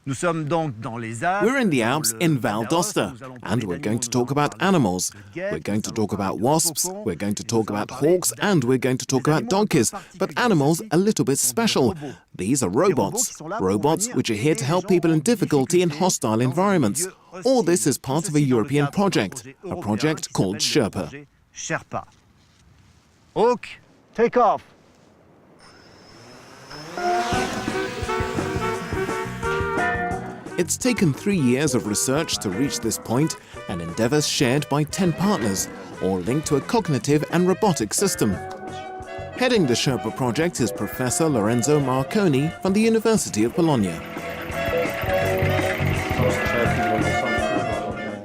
We're in the Alps in Val d'Aosta, and we're going to talk about animals. We're going to talk about wasps, we're going to talk about hawks, and we're going to talk about donkeys. But animals a little bit special. These are robots. Robots which are here to help people in difficulty in hostile environments. All this is part of a European project, a project called SHERPA. Hawk, take off. It's taken 3 years of research to reach this point, and endeavours shared by 10 partners, all linked to a cognitive and robotic system. Heading the SHERPA project is Professor Lorenzo Marconi from the University of Bologna.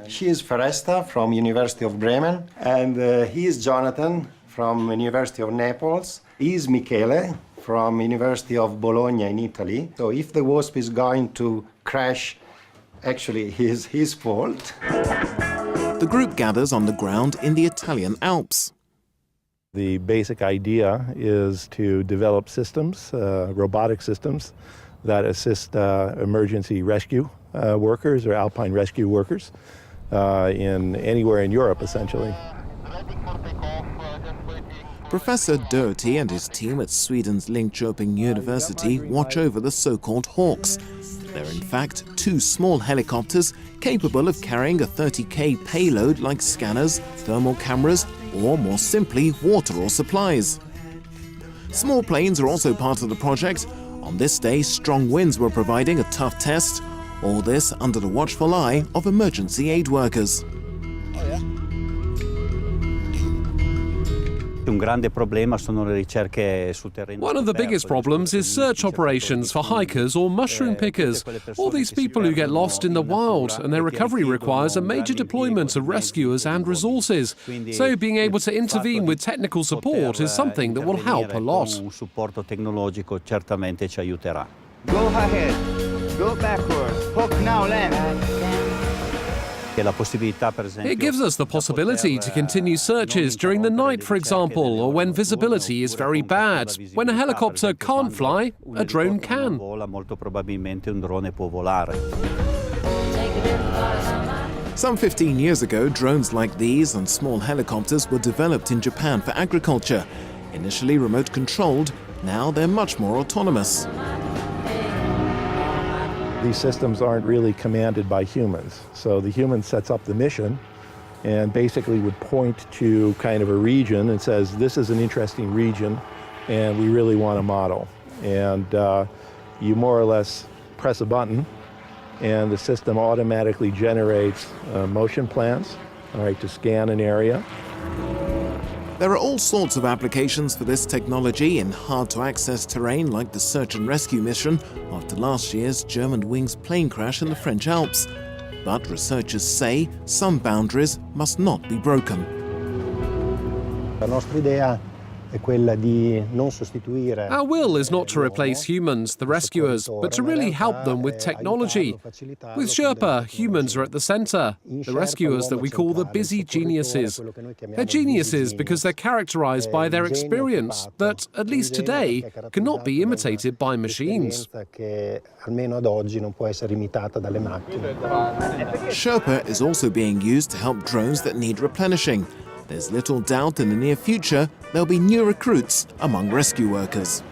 She is Foresta from University of Bremen, and he is Jonathan from University of Naples. He is Michele from University of Bologna in Italy. So if the wasp is going to crash, actually is his fault. The group gathers on the ground in the Italian Alps. The basic idea is to develop systems, robotic systems, that assist emergency rescue workers or alpine rescue workers anywhere in Europe, essentially. Professor Doherty and his team at Sweden's Linköping University watch over the so-called hawks. They're in fact 2 small helicopters capable of carrying a 30k payload like scanners, thermal cameras, or more simply, water or supplies. Small planes are also part of the project. On this day, strong winds were providing a tough test. All this under the watchful eye of emergency aid workers. One of the biggest problems is search operations for hikers or mushroom pickers, all these people who get lost in the wild, and their recovery requires a major deployment of rescuers and resources. So being able to intervene with technical support is something that will help a lot. Go ahead. Go backwards. Hook now, land. It gives us the possibility to continue searches during the night, for example, or when visibility is very bad. When a helicopter can't fly, a drone can. Some 15 years ago, drones like these and small helicopters were developed in Japan for agriculture. Initially remote controlled, now they're much more autonomous. These systems aren't really commanded by humans. So the human sets up the mission and basically would point to kind of a region and says, this is an interesting region and we really want a model. And you more or less press a button and the system automatically generates motion plans, to scan an area. There are all sorts of applications for this technology in hard-to-access terrain like the search and rescue mission after last year's Germanwings plane crash in the French Alps. But researchers say some boundaries must not be broken. La nostra idea Our will is not to replace humans, the rescuers, but to really help them with technology. With SHERPA, humans are at the centre, the rescuers that we call the busy geniuses. They're geniuses because they're characterised by their experience that, at least today, cannot be imitated by machines. SHERPA is also being used to help drones that need replenishing. There's little doubt in the near future there'll be new recruits among rescue workers.